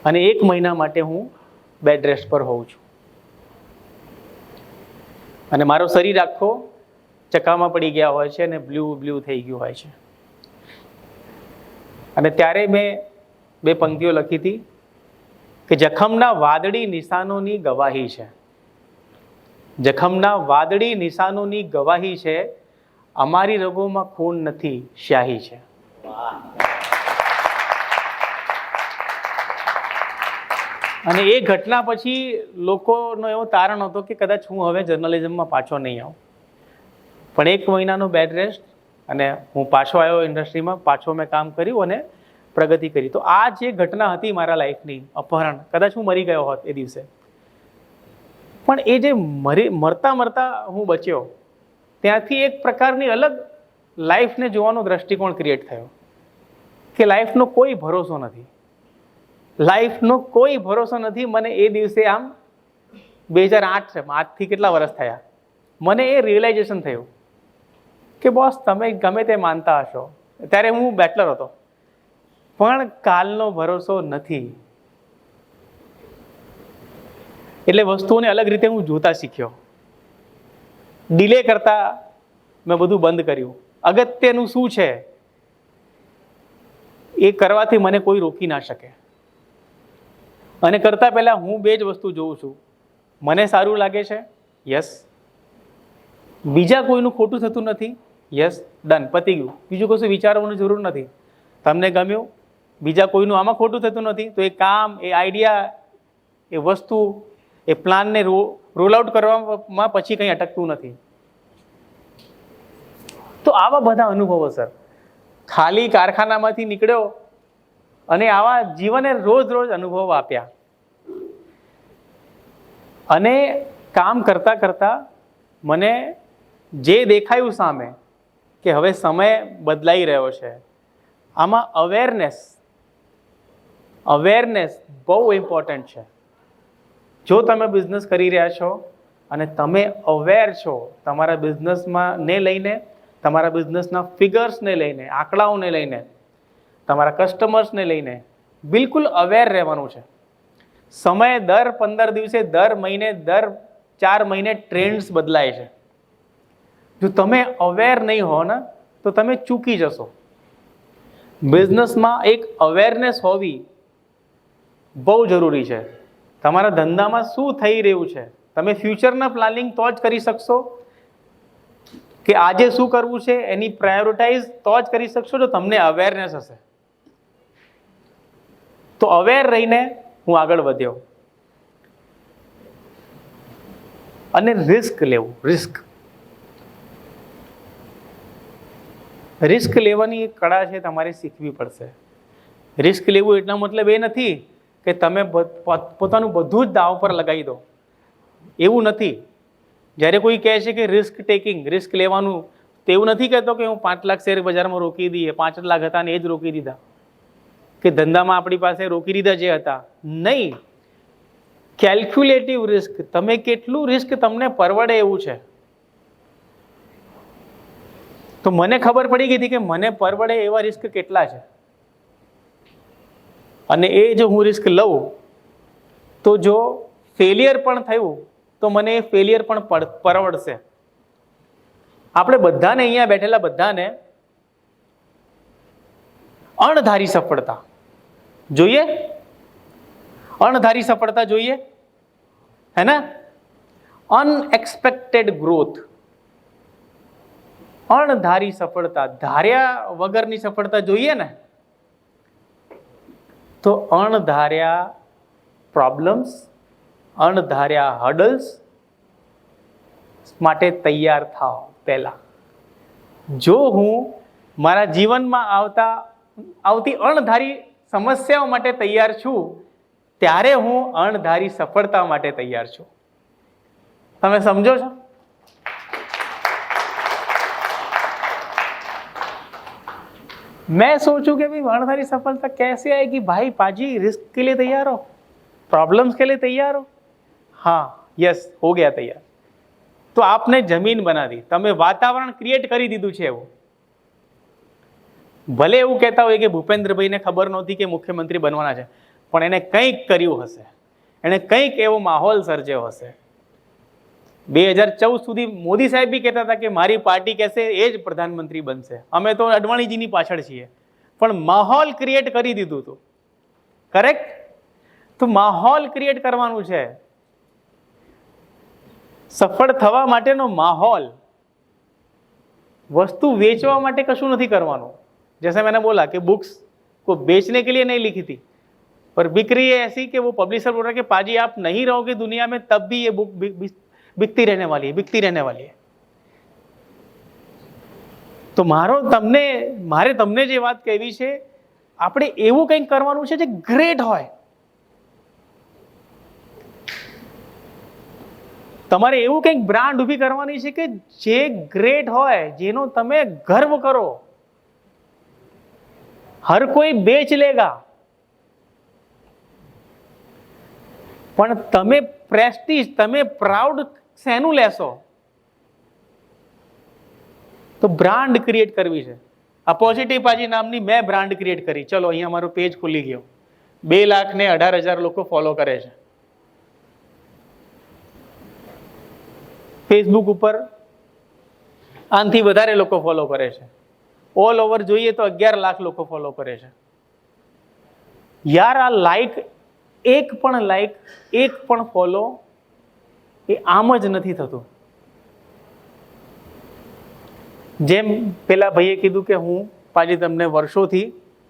અને 1 મહિના માટે હું બેડ રેસ્ટ પર હોઉં છું. અને મારો શરીર આખો ચક્કામાં પડી ગયા હોય છે અને બ્લુ થઈ ગયું હોય છે. અને ત્યારે મેં 2 પંક્તિઓ લખી હતી કે જખમના વાદળી નિશાનોની ગવાહી છે, જખમના વાદળી નિશાનોની ગવાહી છે, અમારી રગોમાં ખૂન નથી, સ્યાહી છે. અને એ ઘટના પછી લોકોનો એવો તારણ હતો કે કદાચ હું હવે જર્નલિઝમમાં પાછો નહીં આવું. પણ 1 મહિનાનો બેડ રેસ્ટ અને હું પાછો આવ્યો ઇન્ડસ્ટ્રીમાં, પાછો મેં કામ કર્યું અને પ્રગતિ કરી. તો આ જે ઘટના હતી મારા લાઈફની, અપહરણ, કદાચ હું મરી ગયો હોત એ દિવસે, પણ એ જે મરતા હું બચ્યો, ત્યાંથી એક પ્રકારની અલગ લાઈફને જોવાનો દ્રષ્ટિકોણ ક્રિએટ થયો કે લાઈફનો કોઈ ભરોસો નથી, લાઈફનો કોઈ ભરોસો નથી. મને એ દિવસે આમ 2008 છે, આજથી કેટલા વર્ષ થયા, મને એ રિયલાઇઝેશન થયું કે બોસ તમે ગમે તે માનતા હશો, ત્યારે હું બેચલર હતો, પણ કાલનો ભરોસો નથી. એટલે વસ્તુઓને અલગ રીતે હું જોતા શીખ્યો. ડિલે કરતા મેં બધું બંધ કર્યું. અગત્યનું શું છે એ કરવાથી મને કોઈ રોકી ના શકે. અને કરતા પહેલા હું 2 જ વસ્તુ જોઉં છું. મને સારું લાગે છે, યસ. બીજા કોઈનું ખોટું થતું નથી, યસ, ડન, પતી ગયું. બીજું કશું વિચારવાની જરૂર નથી. તમને ગમ્યું, બીજા કોઈનું આમાં ખોટું થતું નથી, તો એ કામ, એ આઈડિયા, એ વસ્તુ, એ પ્લાનને રોલ આઉટ કરવામાં પછી કંઈ અટકતું નથી. તો આવા બધા અનુભવો સર, ખાલી કારખાનામાંથી નીકળ્યો અને આવા જીવને રોજ અનુભવો આપ્યા. અને કામ કરતાં કરતાં મને જે દેખાયું સામે કે હવે સમય બદલાઈ રહ્યો છે, આમાં અવેરનેસ બહુ ઇમ્પોર્ટન્ટ છે. જો તમે બિઝનેસ કરી રહ્યા છો અને તમે અવેર છો તમારા બિઝનેસમાં ને લઈને, તમારા બિઝનેસના ફિગર્સને લઈને, આંકડાઓને લઈને, તમારા કસ્ટમર્સને લઈને બિલકુલ અવેર રહેવાનું છે. સમય દર 15 દિવસે, દર મહિને, દર 4 મહિને ટ્રેન્ડ્સ બદલાય છે. જો તમે અવેર નહીં હો ને તો તમે ચૂકી જશો. બિઝનેસમાં એક અવેરનેસ હોવી બહુ જરૂરી છે. તમારા ધંધામાં શું થઈ રહ્યું છે, તમે ફ્યુચરના પ્લાનિંગ તો જ કરી શકશો, કે આજે શું કરવું છે એની પ્રાયોરિટાઇઝ તો જ કરી શકશો જો તમને અવેરનેસ હશે. તો અવેર રહીને હું આગળ વધ્યો. અને રિસ્ક લેવું, રિસ્ક લેવાની એક કળા છે, તમારે શીખવી પડશે. રિસ્ક લેવું એટલા મતલબ એ નથી કે તમે પોતાનું બધું જ દાવ પર લગાવી દો, એવું નથી. જ્યારે કોઈ કહે છે કે રિસ્ક ટેકિંગ, રિસ્ક લેવાનું, તો એવું નથી કહેતો કે હું 5 લાખ શેર બજારમાં રોકી દઈએ, 5 લાખ હતા ને એ જ રોકી દીધા, કે ધંધામાં આપણી પાસે રોકી દીધા જે હતા. નહીં, કેલ્ક્યુલેટિવ રિસ્ક, તમે કેટલું રિસ્ક તમને પરવડે એવું છે. તો મને ખબર પડી ગઈ હતી કે મને પરવડે એવા રિસ્ક કેટલા છે, અને એ જો હું રિસ્ક લઉં તો જો ફેલિયર પણ થયું તો મને એ ફેલિયર પણ પરવડશે. આપણે બધાને, અહીંયા બેઠેલા બધાને અણધારી સફળતા જોઈએ, અણધારી સફળતા જોઈએ, હે ને? અનએક્સપેક્ટેડ ગ્રોથ, અણધારી સફળતા, ધાર્યા વગરની સફળતા જોઈએ ને? તો અણધાર્યા પ્રોબ્લેમ્સ, અણધાર્યા હર્ડલ્સ માટે તૈયાર થાઓ પહેલા. જો હું મારા જીવનમાં આવતી અણધારી સમસ્યાઓ માટે તૈયાર છું, ત્યારે હું અણધારી સફળતા માટે તૈયાર છું. તમે સમજો છો? मैं सोचूं कि भाई अणधारी सफलता कैसे आएगी? भाई पाजी, रिस्क के लिए तैयार हो, प्रॉब्लम्स के लिए तैयार हो? हाँ, यस, हो गया तैयार. तो आपने जमीन बना दी, તમે વાતાવરણ ક્રિએટ કરી દીધું છે. એવું ભલે એવું કહેતા હોય કે ભૂપેન્દ્રભાઈને ખબર નહોતી કે મુખ્યમંત્રી બનવાના છે, પણ એને કંઈક કર્યું હશે, એને કંઈક એવો માહોલ સર્જ્યો હશે. 2014 સુધી મોદી સાહેબ બી કહેતા હતા કે મારી પાર્ટી કહેશે એ જ પ્રધાનમંત્રી બનશે, અમે તો અડવાણીજીની પાછળ છીએ, પણ માહોલ ક્રિએટ કરી દીધું હતું. કરેક્ટ? તો માહોલ ક્રિએટ કરવાનું છે. સફળ થવા માટેનો માહોલ, વસ્તુ વેચવા માટે કશું નથી કરવાનું. जैसे मैंने बोला कि बुक्स को बेचने के लिए नहीं लिखी थी, पर बिक रही है ऐसी कि वो पब्लिशर बोल रहा है कि पाजी आप नहीं रहोगे दुनिया में तब भी ये बुक बिकती रहने वाली है, बिकती रहने वाली है. તો મારે તમને જે વાત કહેવી છે, આપણે એવું કંઈક કરવાનું છે જે ગ્રેટ હોય. તમારે એવું કંઈક બ્રાન્ડ ઊભી કરવાની છે કે જે ગ્રેટ હોય, જેનો તમે ગર્વ કરો. हर कोई बेच लेगा, પણ તમે પ્રેસ્ટીજ, તમે પ્રાઉડ શેનું લેશો? તો બ્રાન્ડ ક્રિએટ કરવી છે. આ પોઝિટિવ પાજી નામની મેં બ્રાન્ડ ક્રિએટ કરી. ચલો, અહીંયા મારો પેજ ખુલી ગયો, 2,18,000 લોકો ફોલો કરે છે. ફેસબુક ઉપર આનાથી વધારે લોકો ફોલો કરે છે. ઓલ ઓવર જોઈએ તો 11 લાખ લોકો ફોલો કરે છે. યાર, આ લાઈક, એક પણ ફોલો એ આમ જ નથી થતું. જેમ પેલા ભાઈએ કીધું કે હું પાજી તમને વર્ષોથી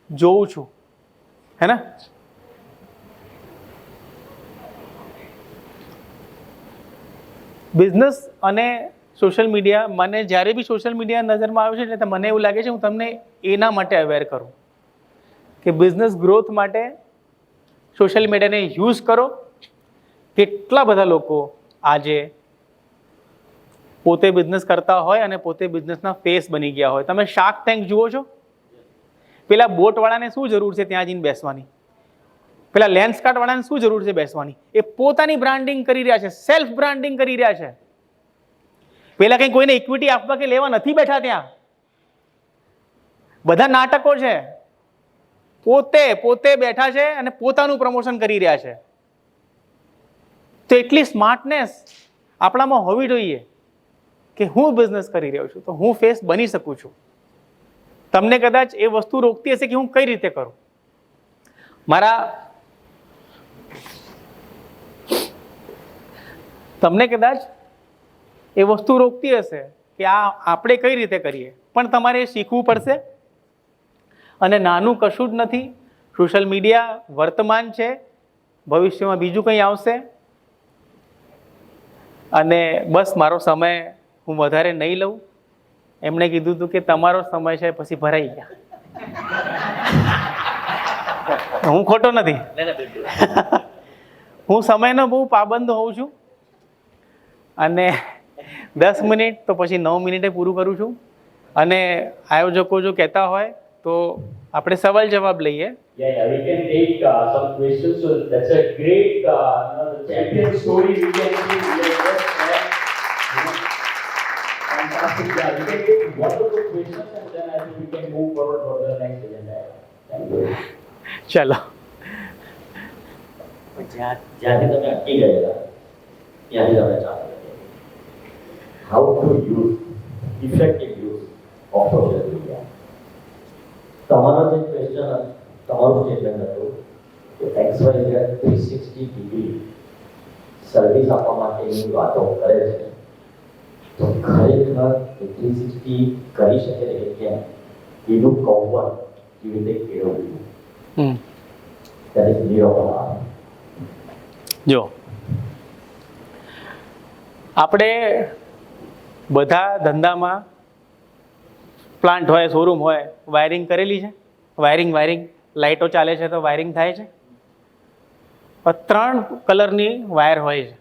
જોઉં છું, હે ને? બિઝનેસ અને સોશિયલ મીડિયા, મને જ્યારે બી સોશિયલ મીડિયા નજરમાં આવે છે એટલે મને એવું લાગે છે હું તમને એના માટે અવેર કરું કે બિઝનેસ ગ્રોથ માટે સોશિયલ મીડિયાને યુઝ કરો. કેટલા બધા લોકો આજે પોતે બિઝનેસ કરતા હોય અને પોતે બિઝનેસના ફેસ બની ગયા હોય. તમે શાર્ક ટેન્ક જુઓ છો? પેલા બોટવાળાને શું જરૂર છે ત્યાં જઈને બેસવાની? પેલા લેન્સકાર્ટવાળાને શું જરૂર છે બેસવાની? એ પોતાની બ્રાન્ડિંગ કરી રહ્યા છે, સેલ્ફ બ્રાન્ડિંગ કરી રહ્યા છે. પેલા કંઈ કોઈને ઇક્વિટી આપવા કે લેવા નથી બેઠા. ત્યાં બધા નાટકો છે. પોતે બેઠા છે અને પોતાનું પ્રમોશન કરી રહ્યા છે. તો એટલી સ્માર્ટનેસ આપણામાં હોવી જોઈએ કે હું બિઝનેસ કરી રહ્યો છું તો હું ફેસ બની શકું છું. તમને કદાચ એ વસ્તુ રોકતી હશે કે હું કઈ રીતે કરું. તમને કદાચ એ વસ્તુ રોકતી હશે કે આ આપણે કઈ રીતે કરીએ, પણ તમારે એ શીખવું પડશે. અને નાનું કશું જ નથી. સોશિયલ મીડિયા વર્તમાન છે, ભવિષ્યમાં બીજું કંઈ આવશે. અને બસ મારો સમય હું વધારે નહીં લઉં. એમણે કીધું હતું કે તમારો સમય છે પછી ભરાઈ ગયા. હું ખોટો નથી. હું સમયનો બહુ પાબંદ હોઉં છું અને 10 મિનિટ તો પછી 9 મિનિટે પૂરું કરું છું. અને આયોજકો જો કહેતા હોય તો આપણે સવાલ જવાબ લઈએ. Yeah, we can take some questions. So that's a great, the champion story we can see. Fantastic. Yeah, we can take one of the questions and then I think we can move forward for the next agenda. Thank you. ચલો. જ્યાંથી તમે અટકી ગયેલા ત્યાંથી તમે ચાલુ કરીએ. How to use effective use of social media. તમારો જે ક્વેશ્ચન તમારું સ્ટેટમેન્ટ હતું કે XYZ 360 ડિગ્રી સર્વિસ આપવા માટેની વાતો કરે છે, તો ખરેખર 360 કરી શકે છે કેમ? એનું કૌવન કેવી રીતે કેળવવું, ત્યારે નિરોપણ. જો આપણે બધા ધંધામાં પ્લાન્ટ હોય, શોરૂમ હોય, વાયરિંગ કરેલી છે. વાયરિંગ લાઇટો ચાલે છે તો વાયરિંગ થાય છે. 3 કલરની વાયર હોય છે,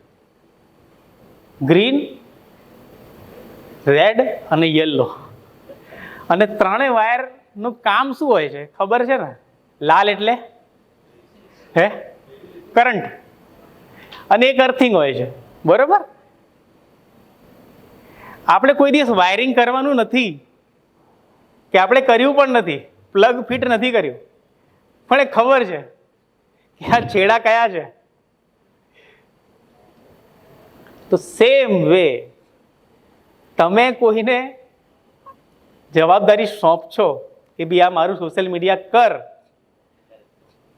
ગ્રીન, રેડ અને યલો. અને 3 વાયરનું કામ શું હોય છે ખબર છે ને? લાલ એટલે કરંટ અને એક અર્થિંગ હોય છે, બરોબર? આપણે કોઈ દિવસ વાયરિંગ કરવાનું નથી કે આપણે કર્યું પણ નથી, પ્લગ ફિટ નથી કર્યું, પણ એ ખબર છે કે આ છેડા કયા છે. તો સેમ વે તમે કોઈને જવાબદારી સોંપશો કે ભાઈ આ મારું સોશિયલ મીડિયા કર,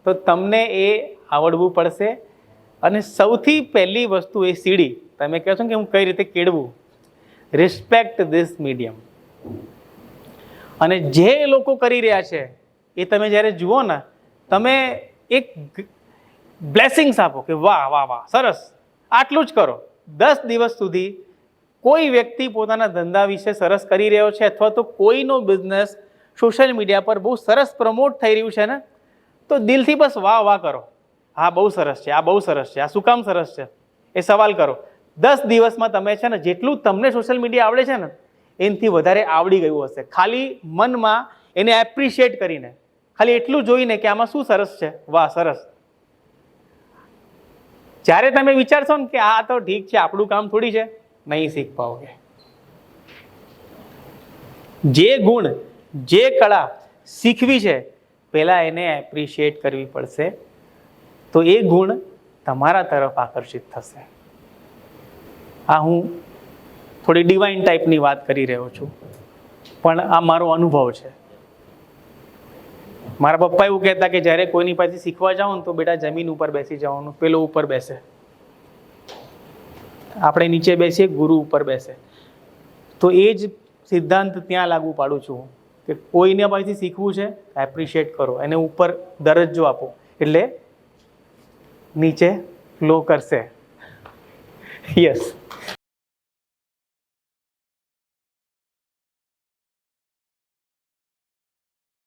તો તમને એ આવડવું પડશે. અને સૌથી પહેલી વસ્તુ એ સીડી તમે કહો છો કે હું કઈ રીતે કેળવું, રિસ્પેક્ટ ધીસ મીડિયમ. અને જે લોકો કરી રહ્યા છે એ તમે જ્યારે જુઓ ને, તમે એક બ્લેસિંગ્સ આપો કે વાહ વાહ વાહ સરસ, આટલું જ કરો. 10 દિવસ સુધી કોઈ વ્યક્તિ પોતાના ધંધા વિશે સરસ કરી રહ્યો છે અથવા તો કોઈનો બિઝનેસ સોશિયલ મીડિયા પર બહુ સરસ પ્રમોટ થઈ રહ્યું છે ને, તો દિલથી બસ વાહ વાહ કરો. હા બહુ સરસ છે, આ બહુ સરસ છે, આ શું કામ સરસ છે, એ સવાલ કરો. 10 દિવસમાં તમે છે ને જેટલું તમને સોશિયલ મીડિયા આવડે છે ને એનાથી વધારે આવડી ગયું હશે. ખાલી મનમાં એને એપ્રિશિએટ કરીને, ખાલી એટલું જોઈને કે આમાં શું સરસ છે, વાહ સરસ. જ્યારે તમે વિચારશો ને કે આ તો ઠીક છે, આપણું કામ થોડી છે, નહીં શીખ પાઓગે. જે ગુણ, જે કળા શીખવી છે પહેલાં એને એપ્રિશિએટ કરવી પડશે, તો એ ગુણ તમારા તરફ આકર્ષિત થશે. આ હું થોડી ડિવાઇન ટાઈપની વાત કરી રહ્યો છું, પણ આ મારો અનુભવ છે. મારા પપ્પા એવું કહેતા કે જ્યારે કોઈની પાસે શીખવા જાઓ ને તો બેટા જમીન ઉપર બેસી જવાનું, પેલો ઉપર બેસે, આપણે નીચે બેસીએ, ગુરુ ઉપર બેસે. તો એ જ સિદ્ધાંત ત્યાં લાગુ પાડું છું કે કોઈને પાસેથી શીખવું છે એપ્રિશિએટ કરો, એને ઉપર દરજ્જો આપો, એટલે નીચે ફ્લો કરશે. યસ.